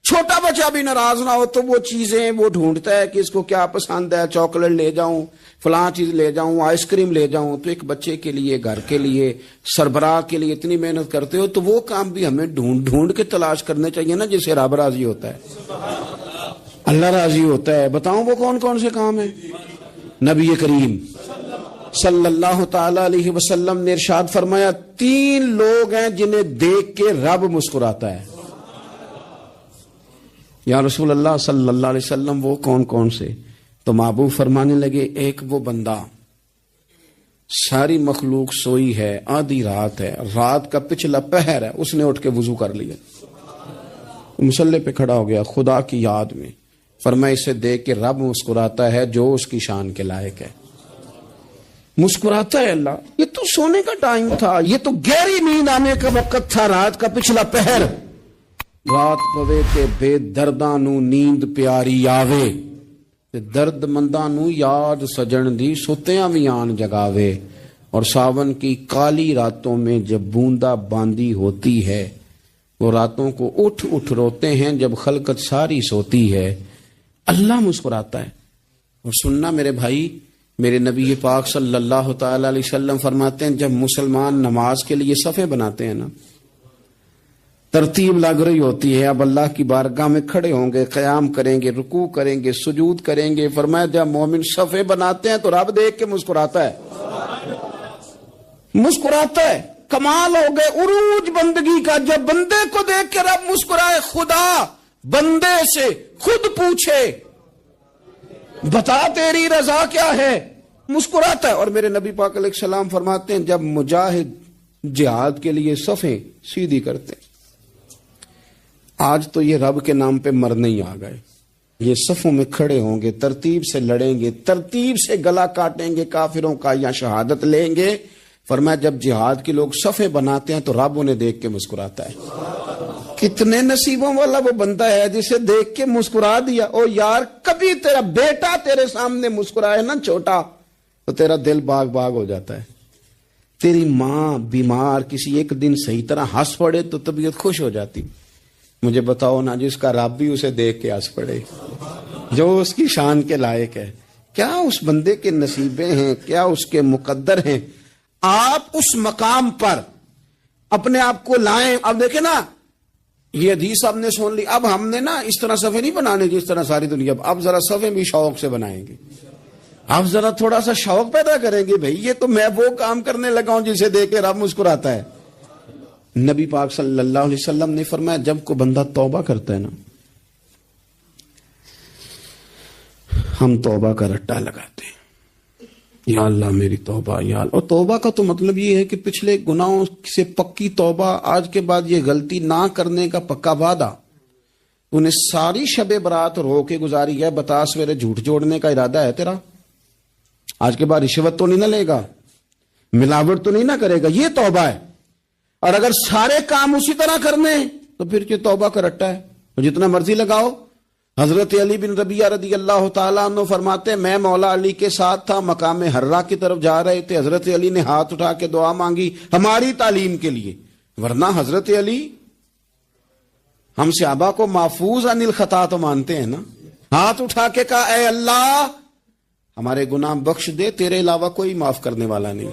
چھوٹا بچہ بھی ناراض نہ ہو تو وہ چیزیں وہ ڈھونڈتا ہے کہ اس کو کیا پسند ہے. چاکلیٹ لے جاؤں، فلاں چیز لے جاؤں، آئس کریم لے جاؤں. تو ایک بچے کے لیے، گھر کے لیے، سربراہ کے لیے اتنی محنت کرتے ہو تو وہ کام بھی ہمیں ڈھونڈ کے تلاش کرنے چاہیے نا جس سے رب راضی ہوتا ہے، اللہ راضی ہوتا ہے. بتاؤں وہ کون کون سے کام ہیں؟ نبی کریم صلی اللہ تعالی علیہ وسلم نے ارشاد فرمایا 3 لوگ ہیں جنہیں دیکھ کے رب مسکراتا ہے. یا رسول اللہ صلی اللہ علیہ وسلم وہ کون کون سے؟ تو محبوب فرمانے لگے ایک وہ بندہ ساری مخلوق سوئی ہے، آدھی رات ہے، رات کا پچھلا پہر ہے، اس نے اٹھ کے وضو کر لیا، مصلی پہ کھڑا ہو گیا خدا کی یاد میں. فرمایا اسے دیکھ کے رب مسکراتا ہے جو اس کی شان کے لائق ہے. مسکراتا ہے اللہ. یہ تو سونے کا ٹائم تھا، یہ تو گہری نیند آنے کا وقت تھا، رات کا پچھلا پہر. رات پوے تے بے درداں نو نیند پیاری آوے، تے درد منداں نو یاد سجن دی ستیاں وی آن جگاوے. اور ساون کی کالی راتوں میں جب بوندا باندی ہوتی ہے، وہ راتوں کو اٹھ روتے ہیں جب خلقت ساری سوتی ہے. اللہ مسکراتا ہے. اور سننا میرے بھائی، میرے نبی پاک صلی اللہ تعالی علیہ وسلم فرماتے ہیں جب مسلمان نماز کے لیے صفیں بناتے ہیں نا، ترتیب لگ رہی ہوتی ہے، اب اللہ کی بارگاہ میں کھڑے ہوں گے، قیام کریں گے، رکوع کریں گے، سجود کریں گے. فرمایا جب مومن صفیں بناتے ہیں تو رب دیکھ کے مسکراتا ہے. کمال ہو گئے عروج بندگی کا. جب بندے کو دیکھ کے رب مسکرائے، خدا بندے سے خود پوچھے بتا تیری رضا کیا ہے، مسکراتا ہے. اور میرے نبی پاک علیہ السلام فرماتے ہیں جب مجاہد جہاد کے لیے صفیں سیدھی کرتے ہیں. آج تو یہ رب کے نام پہ مرنے ہی آ گئے. یہ صفوں میں کھڑے ہوں گے، ترتیب سے لڑیں گے، ترتیب سے گلا کاٹیں گے کافروں کا یا شہادت لیں گے. فرمایا جب جہاد کے لوگ صفیں بناتے ہیں تو رب انہیں دیکھ کے مسکراتا ہے. کتنے نصیبوں والا وہ بندہ ہے جسے دیکھ کے مسکرا دیا. او یار کبھی تیرا بیٹا تیرے سامنے مسکرائے نا چھوٹا تو تیرا دل باغ باغ ہو جاتا ہے. تیری ماں بیمار کسی ایک دن صحیح طرح ہنس پڑے تو طبیعت خوش ہو جاتی. مجھے بتاؤ نا جس کا رب بھی اسے دیکھ کے ہنس پڑے، جو اس کی شان کے لائق ہے. کیا اس بندے کے نصیبے ہیں، کیا اس کے مقدر ہیں. آپ اس مقام پر اپنے آپ کو لائیں. اب دیکھیں نا یہ حدیث آپ نے سن لی. اب ہم نے نا اس طرح صفحے نہیں بنانے جس طرح ساری دنیا. اب ذرا صفحے بھی شوق سے بنائیں گے. اب ذرا تھوڑا سا شوق پیدا کریں گے. بھئی یہ تو میں وہ کام کرنے لگا ہوں جسے دیکھ کے رب مسکراتا ہے. نبی پاک صلی اللہ علیہ وسلم نے فرمایا جب کوئی بندہ توبہ کرتا ہے نا، ہم توبہ کا رٹا لگاتے ہیں، یا اللہ میری توبہ یا اللہ. اور توبہ کا تو مطلب یہ ہے کہ پچھلے گناہوں سے پکی توبہ، آج کے بعد یہ غلطی نہ کرنے کا پکا وعدہ. انہیں ساری شب برات رو کے گزاری ہے. بتا سویرے جھوٹ جوڑنے کا ارادہ ہے تیرا؟ آج کے بعد رشوت تو نہیں نہ لے گا، ملاوٹ تو نہیں نہ کرے گا. یہ توبہ ہے. اور اگر سارے کام اسی طرح کرنے تو پھر یہ توبہ کا رٹا ہے. تو جتنا مرضی لگاؤ. حضرت علی بن ربیعہ رضی اللہ تعالیٰ عنہ فرماتے ہیں میں مولا علی کے ساتھ تھا، مقام حرہ کی طرف جا رہے تھے. حضرت علی نے ہاتھ اٹھا کے دعا مانگی ہماری تعلیم کے لیے، ورنہ حضرت علی ہم صحابہ کو محفوظ عن الخطا تو مانتے ہیں نا. ہاتھ اٹھا کے کہا اے اللہ ہمارے گناہ بخش دے، تیرے علاوہ کوئی معاف کرنے والا نہیں.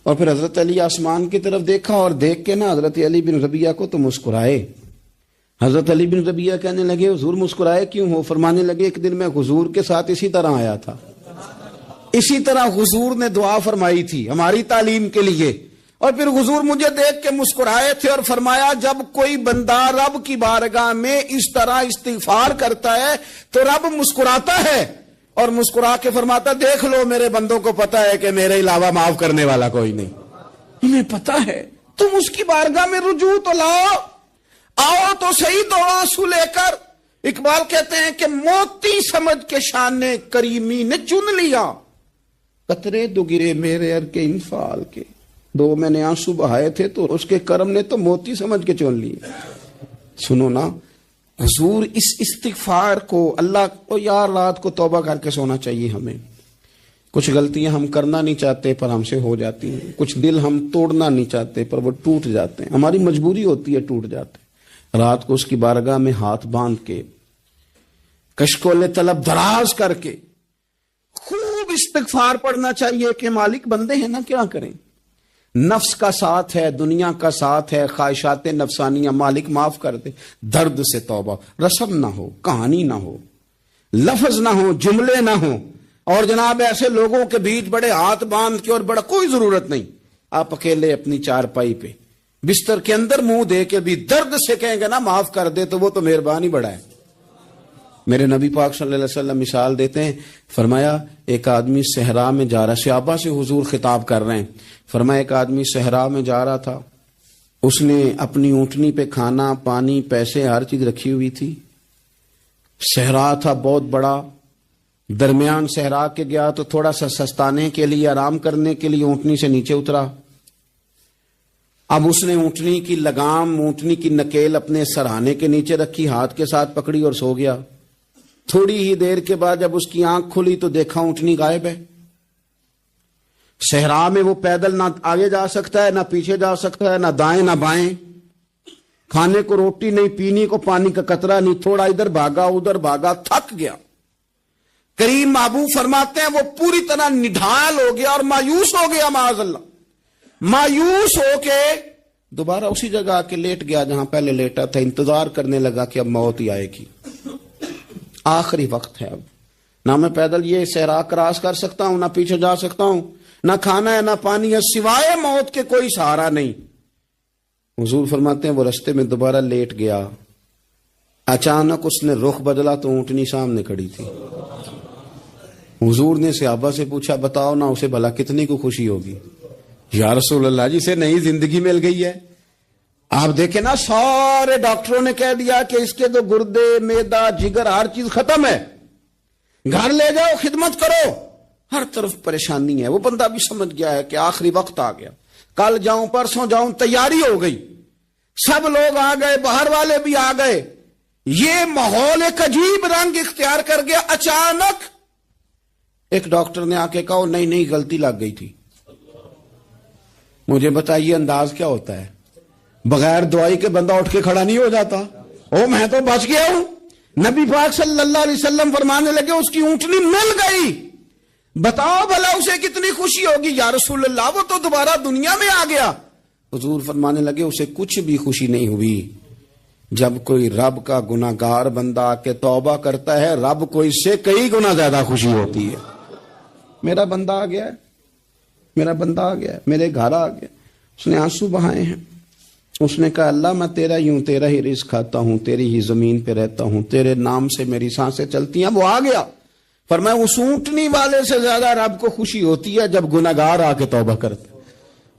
اور پھر حضرت علی آسمان کی طرف دیکھا اور دیکھ کے نا حضرت علی بن ربیعہ کو تو مسکرائے. حضرت علی بن ربیعہ کہنے لگے حضور مسکرائے کیوں ہو؟ فرمانے لگے ایک دن میں حضور کے ساتھ اسی طرح آیا تھا، اسی طرح حضور نے دعا فرمائی تھی ہماری تعلیم کے لیے، اور پھر حضور مجھے دیکھ کے مسکرائے تھے اور فرمایا جب کوئی بندہ رب کی بارگاہ میں اس طرح استغفار کرتا ہے تو رب مسکراتا ہے اور مسکرا کے فرماتا دیکھ لو میرے بندوں کو پتا ہے کہ میرے علاوہ معاف کرنے والا کوئی نہیں. انہیں پتا ہے، تم اس کی بارگاہ میں رجوع تو لاؤ، آؤ تو صحیح دو آنسو لے کر. اقبال کہتے ہیں کہ موتی سمجھ کے شان کریمی نے چن لیا، قطرے دو گرے میرے ار کے انفال کے. دو میں نے آنسو بہائے تھے تو اس کے کرم نے تو موتی سمجھ کے چن لیے. سنو نا حضور اس استغفار کو اللہ کو یار رات کو توبہ کر کے سونا چاہیے. ہمیں کچھ غلطیاں ہم کرنا نہیں چاہتے پر ہم سے ہو جاتی ہیں، کچھ دل ہم توڑنا نہیں چاہتے پر وہ ٹوٹ جاتے ہیں، ہماری مجبوری ہوتی ہے ٹوٹ جاتے ہیں. رات کو اس کی بارگاہ میں ہاتھ باندھ کے کشکول طلب دراز کر کے خوب استغفار پڑھنا چاہیے کہ مالک بندے ہیں نا کیا کریں، نفس کا ساتھ ہے، دنیا کا ساتھ ہے، خواہشات نفسانیہ، مالک معاف کر دے. درد سے توبہ، رسم نہ ہو، کہانی نہ ہو، لفظ نہ ہو، جملے نہ ہو. اور جناب ایسے لوگوں کے بیچ بڑے ہاتھ باندھ کے اور بڑا کوئی ضرورت نہیں. آپ اکیلے اپنی چارپائی پہ بستر کے اندر منہ دے کے بھی درد سے کہیں گے نا معاف کر دے تو وہ تو مہربانی بڑا ہے. میرے نبی پاک صلی اللہ علیہ وسلم مثال دیتے ہیں، فرمایا ایک آدمی صحرا میں جا رہا، صحابہ سے حضور خطاب کر رہے ہیں، فرمایا ایک آدمی صحرا میں جا رہا تھا، اس نے اپنی اونٹنی پہ کھانا پانی پیسے ہر چیز رکھی ہوئی تھی. صحرا تھا بہت بڑا، درمیان صحرا کے گیا تو تھوڑا سا سستانے کے لیے آرام کرنے کے لیے اونٹنی سے نیچے اترا. اب اس نے اونٹنی کی لگام، اونٹنی کی نکیل اپنے سرہانے کے نیچے رکھی، ہاتھ کے ساتھ پکڑی اور سو گیا. تھوڑی ہی دیر کے بعد جب اس کی آنکھ کھلی تو دیکھا اونٹنی غائب ہے. صحرا میں وہ پیدل نہ آگے جا سکتا ہے، نہ پیچھے جا سکتا ہے، نہ دائیں نہ بائیں، کھانے کو روٹی نہیں، پینے کو پانی کا قطرہ نہیں، تھوڑا ادھر بھاگا ادھر بھاگا، تھک گیا. کریم محبوب فرماتے ہیں وہ پوری طرح نڈھال ہو گیا اور مایوس ہو گیا، معاذ اللہ. مایوس ہو کے دوبارہ اسی جگہ آ کے لیٹ گیا جہاں پہلے لیٹا تھا. انتظار کرنے لگا کہ اب موت ہی آئے گی، آخری وقت ہے. اب نہ میں پیدل یہ صحرا کراس کر سکتا ہوں، نہ پیچھے جا سکتا ہوں، نہ کھانا ہے نہ پانی ہے، سوائے موت کے کوئی سہارا نہیں. حضور فرماتے ہیں وہ رستے میں دوبارہ لیٹ گیا. اچانک اس نے رخ بدلا تو اونٹنی سامنے کھڑی تھی. حضور نے صحابہ سے پوچھا بتاؤ نا اسے بھلا کتنی کو خوشی ہوگی؟ یا رسول اللہ جی سے نئی زندگی مل گئی ہے. آپ دیکھیں نا سارے ڈاکٹروں نے کہہ دیا کہ اس کے تو گردے میدا جگر ہر چیز ختم ہے، گھر لے جاؤ خدمت کرو، ہر طرف پریشانی ہے. وہ بندہ بھی سمجھ گیا ہے کہ آخری وقت آ گیا، کل جاؤں پرسوں جاؤں، تیاری ہو گئی، سب لوگ آ گئے، باہر والے بھی آ گئے. یہ ماحول ایک عجیب رنگ اختیار کر گیا. اچانک ایک ڈاکٹر نے آ کے کہا نہیں غلطی لگ گئی تھی. مجھے بتائیے انداز کیا ہوتا ہے؟ بغیر دوائی کے بندہ اٹھ کے کھڑا نہیں ہو جاتا. او میں تو بچ گیا ہوں. نبی پاک صلی اللہ علیہ وسلم فرمانے لگے اس کی اونٹنی مل گئی، بتاؤ بھلا اسے کتنی خوشی ہوگی. یا رسول اللہ وہ تو دوبارہ دنیا میں آ گیا. حضور فرمانے لگے اسے کچھ بھی خوشی نہیں ہوئی. جب کوئی رب کا گناہگار بندہ آ کے توبہ کرتا ہے، رب کو اس سے کئی گنا زیادہ خوشی ہوتی ہے. میرا بندہ آ گیا ہے، میرا بندہ آ گیا ہے، میرے گھر آ گیا. اس نے آنسو بہائے ہیں. اس نے کہا اللہ میں تیرا ہی ہوں، تیرا ہی رزق کھاتا ہوں، تیری ہی زمین پہ رہتا ہوں، تیرے نام سے میری سانسیں چلتی ہیں. وہ آ گیا. فرمایا اس اونٹنی والے سے زیادہ رب کو خوشی ہوتی ہے جب گناہگار آ کے توبہ کرتے.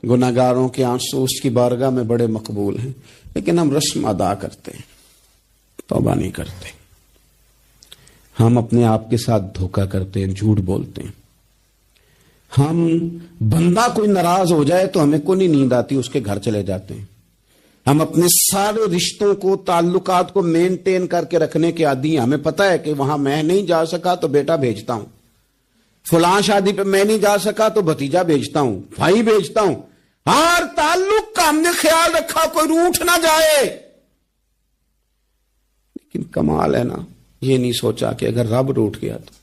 گناہگاروں کے آنسو اس کی بارگاہ میں بڑے مقبول ہیں، لیکن ہم رسم ادا کرتے ہیں، توبہ نہیں کرتے. ہم اپنے آپ کے ساتھ دھوکہ کرتے ہیں، جھوٹ بولتے ہیں. ہم بندہ کوئی ناراض ہو جائے تو ہمیں کوئی نیند آتی، اس کے گھر چلے جاتے ہیں. ہم اپنے سارے رشتوں کو تعلقات کو مینٹین کر کے رکھنے کے عادی ہیں. ہمیں پتہ ہے کہ وہاں میں نہیں جا سکا تو بیٹا بھیجتا ہوں، فلاں شادی پہ میں نہیں جا سکا تو بھتیجا بھیجتا ہوں، بھائی بھیجتا ہوں. ہر تعلق کا ہم نے خیال رکھا کوئی روٹھ نہ جائے. لیکن کمال ہے نا، یہ نہیں سوچا کہ اگر رب روٹ گیا تو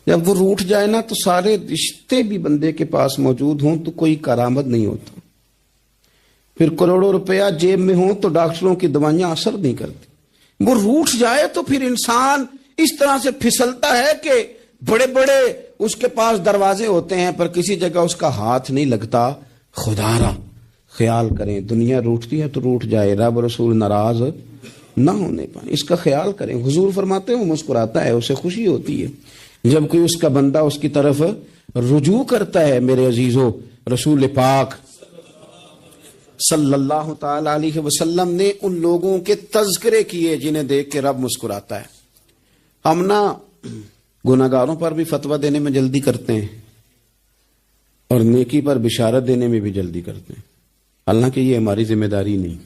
جب وہ روٹ جائے نا تو سارے رشتے بھی بندے کے پاس موجود ہوں تو کوئی کرامت نہیں ہوتا، پھر کروڑوں روپیہ جیب میں ہوں تو ڈاکٹروں کی دوائیاں اثر نہیں کرتی۔ وہ روٹ جائے تو پھر انسان اس طرح سے پھسلتا ہے کہ بڑے بڑے اس کے پاس دروازے ہوتے ہیں پر کسی جگہ اس کا ہاتھ نہیں لگتا۔ خدا را خیال کریں، دنیا روٹتی ہے تو روٹ جائے، رب رسول ناراض نہ ہونے پائے، اس کا خیال کریں۔ حضور فرماتے ہیں وہ مسکراتا ہے، اسے خوشی ہوتی ہے جب کوئی اس کا بندہ اس کی طرف رجوع کرتا ہے۔ میرے عزیزو، رسول پاک صلی اللہ تعالی علیہ وسلم نے ان لوگوں کے تذکرے کیے جنہیں دیکھ کے رب مسکراتا ہے۔ ہم نا گناہگاروں پر بھی فتویٰ دینے میں جلدی کرتے ہیں اور نیکی پر بشارت دینے میں بھی جلدی کرتے ہیں، حالانکہ یہ ہماری ذمہ داری نہیں۔